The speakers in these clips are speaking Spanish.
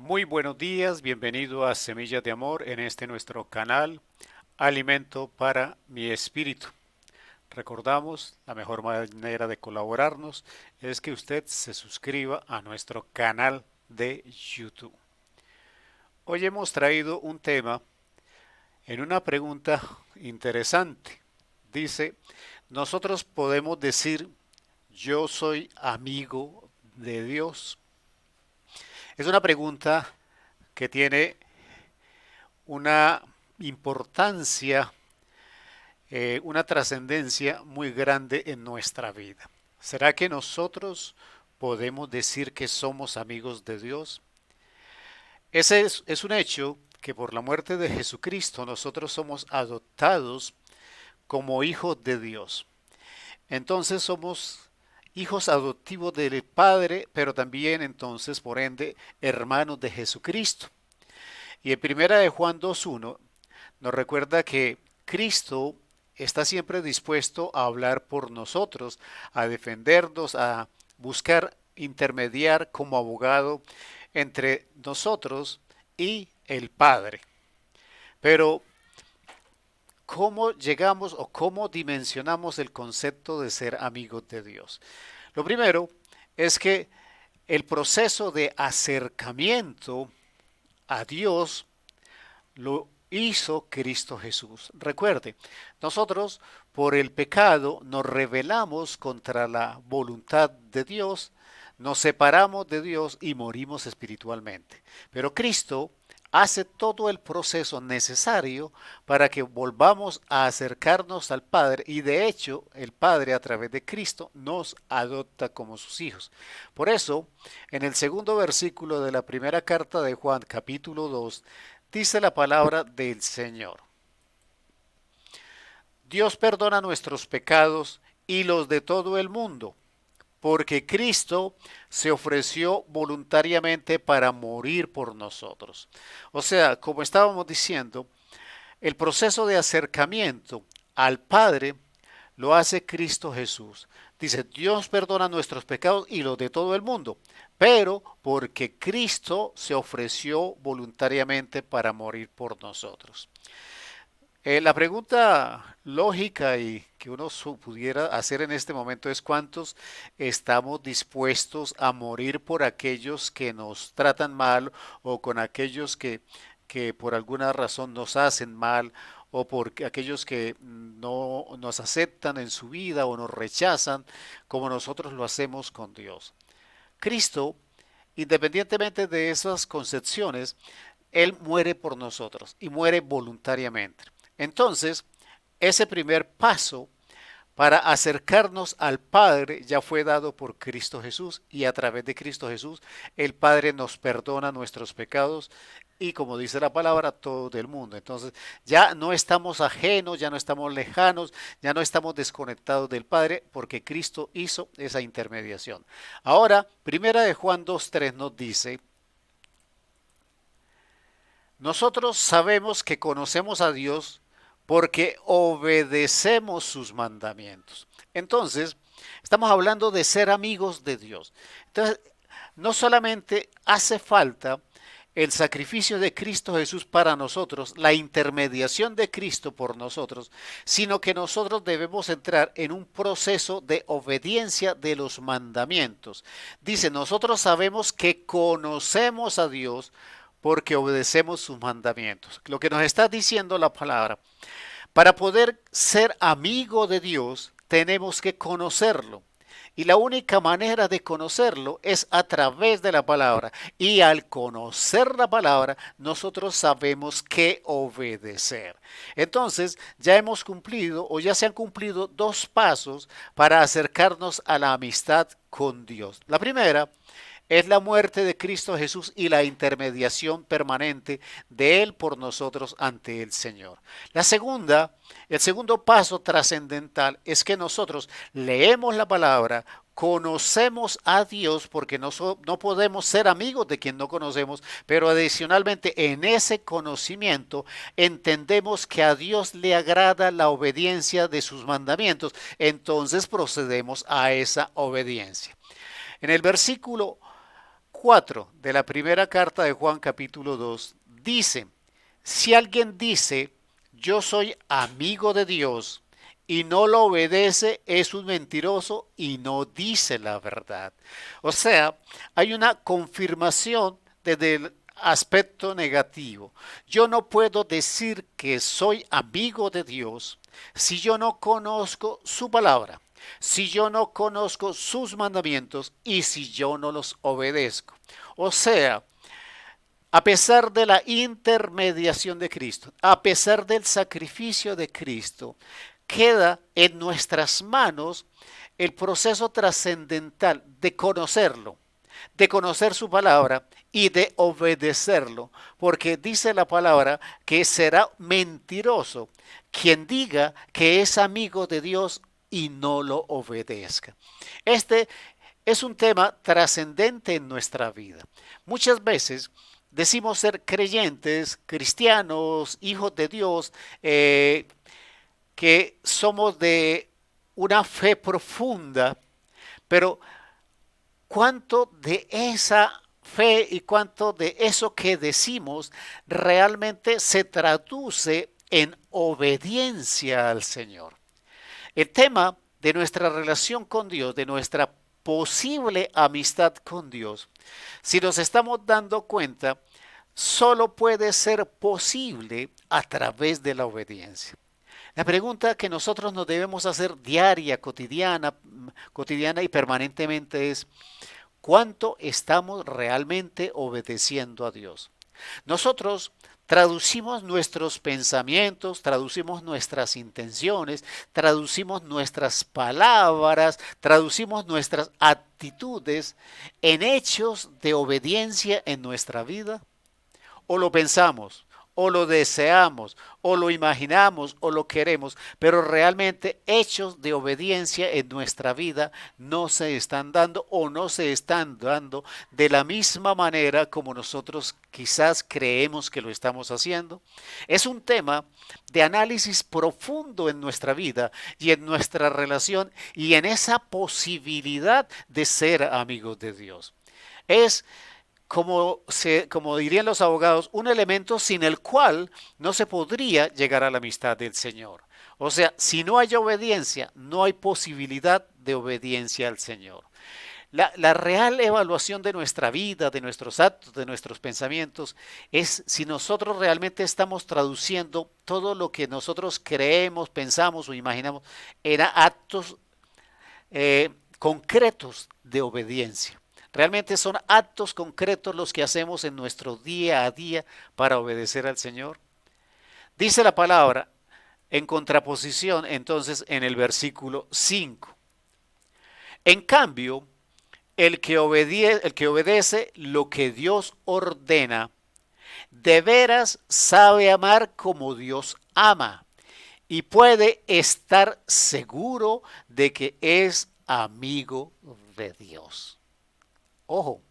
Muy buenos días, bienvenido a Semillas de Amor en este nuestro canal, Alimento para mi Espíritu. Recordamos, la mejor manera de colaborarnos es que usted se suscriba a nuestro canal de YouTube. Hoy hemos traído un tema en una pregunta interesante. Dice, nosotros podemos decir, yo soy amigo de Dios. Es una pregunta que tiene una importancia, una trascendencia muy grande en nuestra vida. ¿Será que nosotros podemos decir que somos amigos de Dios? Ese es un hecho que por la muerte de Jesucristo nosotros somos adoptados como hijos de Dios. Entonces somos hijos adoptivos del Padre, pero también entonces por ende hermanos de Jesucristo. Y en primera de Juan 2:1 nos recuerda que Cristo está siempre dispuesto a hablar por nosotros, a defendernos, a buscar intermediar como abogado entre nosotros y el Padre. Pero, ¿cómo llegamos o cómo dimensionamos el concepto de ser amigos de Dios? Lo primero es que el proceso de acercamiento a Dios lo hizo Cristo Jesús. Recuerde, nosotros por el pecado nos rebelamos contra la voluntad de Dios, nos separamos de Dios y morimos espiritualmente. Pero Cristo hace todo el proceso necesario para que volvamos a acercarnos al Padre y de hecho el Padre a través de Cristo nos adopta como sus hijos. Por eso, en el segundo versículo de la primera carta de Juan, capítulo 2, dice la palabra del Señor. Dios perdona nuestros pecados y los de todo el mundo, porque Cristo se ofreció voluntariamente para morir por nosotros. O sea, como estábamos diciendo, el proceso de acercamiento al Padre lo hace Cristo Jesús. Dice, Dios perdona nuestros pecados y los de todo el mundo, pero porque Cristo se ofreció voluntariamente para morir por nosotros. La pregunta lógica y que uno pudiera hacer en este momento es cuántos estamos dispuestos a morir por aquellos que nos tratan mal o con aquellos que por alguna razón nos hacen mal o por aquellos que no nos aceptan en su vida o nos rechazan como nosotros lo hacemos con Dios. Cristo, independientemente de esas concepciones, Él muere por nosotros y muere voluntariamente. Entonces, ese primer paso para acercarnos al Padre ya fue dado por Cristo Jesús y a través de Cristo Jesús el Padre nos perdona nuestros pecados y como dice la palabra, todo del mundo. Entonces ya no estamos ajenos, ya no estamos lejanos, ya no estamos desconectados del Padre porque Cristo hizo esa intermediación. Ahora, primera de Juan 2:3 nos dice, nosotros sabemos que conocemos a Dios porque obedecemos sus mandamientos. Entonces, estamos hablando de ser amigos de Dios. Entonces, no solamente hace falta el sacrificio de Cristo Jesús para nosotros, la intermediación de Cristo por nosotros, sino que nosotros debemos entrar en un proceso de obediencia de los mandamientos. Dice, nosotros sabemos que conocemos a Dios porque obedecemos sus mandamientos. Lo que nos está diciendo la palabra, para poder ser amigo de Dios, tenemos que conocerlo. Y la única manera de conocerlo es a través de la palabra. Y al conocer la palabra, nosotros sabemos qué obedecer. Entonces, ya hemos cumplido o ya se han cumplido dos pasos para acercarnos a la amistad con Dios. La primera es la muerte de Cristo Jesús y la intermediación permanente de Él por nosotros ante el Señor. La segunda, el segundo paso trascendental es que nosotros leemos la palabra, conocemos a Dios porque no podemos ser amigos de quien no conocemos, pero adicionalmente en ese conocimiento entendemos que a Dios le agrada la obediencia de sus mandamientos, entonces procedemos a esa obediencia. En el versículo 4 de la primera carta de Juan capítulo 2 dice, si alguien dice, yo soy amigo de Dios y no lo obedece, es un mentiroso y no dice la verdad. O sea, hay una confirmación desde el aspecto negativo. Yo no puedo decir que soy amigo de Dios si yo no conozco su palabra, si yo no conozco sus mandamientos y si yo no los obedezco. O sea, a pesar de la intermediación de Cristo, a pesar del sacrificio de Cristo, queda en nuestras manos el proceso trascendental de conocer su palabra y de obedecerlo, porque dice la palabra que será mentiroso quien diga que es amigo de Dios y no lo obedezca. Este es un tema trascendente en nuestra vida. Muchas veces decimos ser creyentes, cristianos, hijos de Dios, que somos de una fe profunda, pero cuánto de esa fe y cuánto de eso que decimos realmente se traduce en obediencia al Señor. El tema de nuestra relación con Dios, de nuestra posible amistad con Dios, si nos estamos dando cuenta, solo puede ser posible a través de la obediencia. La pregunta que nosotros nos debemos hacer diaria, cotidiana y permanentemente es, ¿cuánto estamos realmente obedeciendo a Dios? Nosotros traducimos nuestros pensamientos, traducimos nuestras intenciones, traducimos nuestras palabras, traducimos nuestras actitudes en hechos de obediencia en nuestra vida. O lo pensamos, o lo deseamos, o lo imaginamos, o lo queremos, pero realmente hechos de obediencia en nuestra vida no se están dando o no se están dando de la misma manera como nosotros quizás creemos que lo estamos haciendo. Es un tema de análisis profundo en nuestra vida y en nuestra relación y en esa posibilidad de ser amigos de Dios. Es como dirían los abogados, un elemento sin el cual no se podría llegar a la amistad del Señor. O sea, si no hay obediencia, no hay posibilidad de obediencia al Señor. La real evaluación de nuestra vida, de nuestros actos, de nuestros pensamientos, es si nosotros realmente estamos traduciendo todo lo que nosotros creemos, pensamos o imaginamos en actos concretos de obediencia. Realmente son actos concretos los que hacemos en nuestro día a día para obedecer al Señor. Dice la palabra en contraposición entonces en el versículo 5. En cambio, el que obedece lo que Dios ordena, de veras sabe amar como Dios ama y puede estar seguro de que es amigo de Dios. Ojo,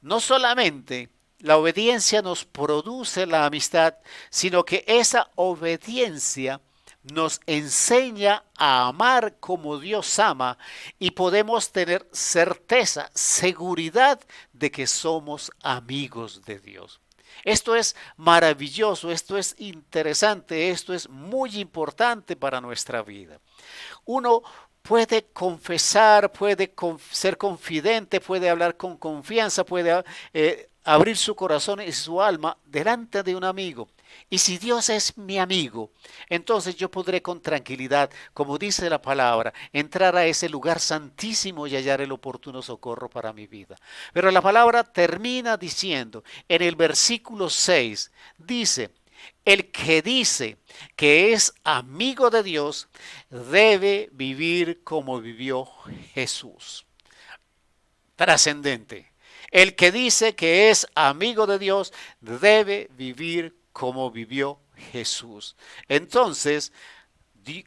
no solamente la obediencia nos produce la amistad, sino que esa obediencia nos enseña a amar como Dios ama y podemos tener certeza, seguridad de que somos amigos de Dios. Esto es maravilloso, esto es interesante, esto es muy importante para nuestra vida. Uno puede confesar, puede ser confidente, puede hablar con confianza, puede abrir su corazón y su alma delante de un amigo. Y si Dios es mi amigo, entonces yo podré con tranquilidad, como dice la palabra, entrar a ese lugar santísimo y hallar el oportuno socorro para mi vida. Pero la palabra termina diciendo, en el versículo 6, dice, el que dice que es amigo de Dios debe vivir como vivió Jesús. Trascendente. El que dice que es amigo de Dios debe vivir como vivió Jesús. Entonces,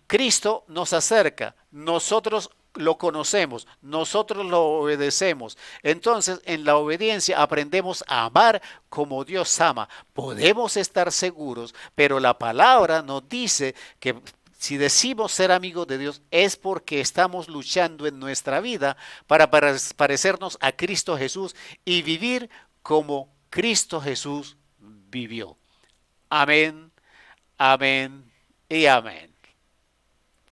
Cristo nos acerca, nosotros lo conocemos, nosotros lo obedecemos. Entonces, en la obediencia aprendemos a amar como Dios ama. Podemos estar seguros, pero la palabra nos dice que Si decimos ser amigos de Dios es porque estamos luchando en nuestra vida para parecernos a Cristo Jesús y vivir como Cristo Jesús vivió. Amén, amén y amén.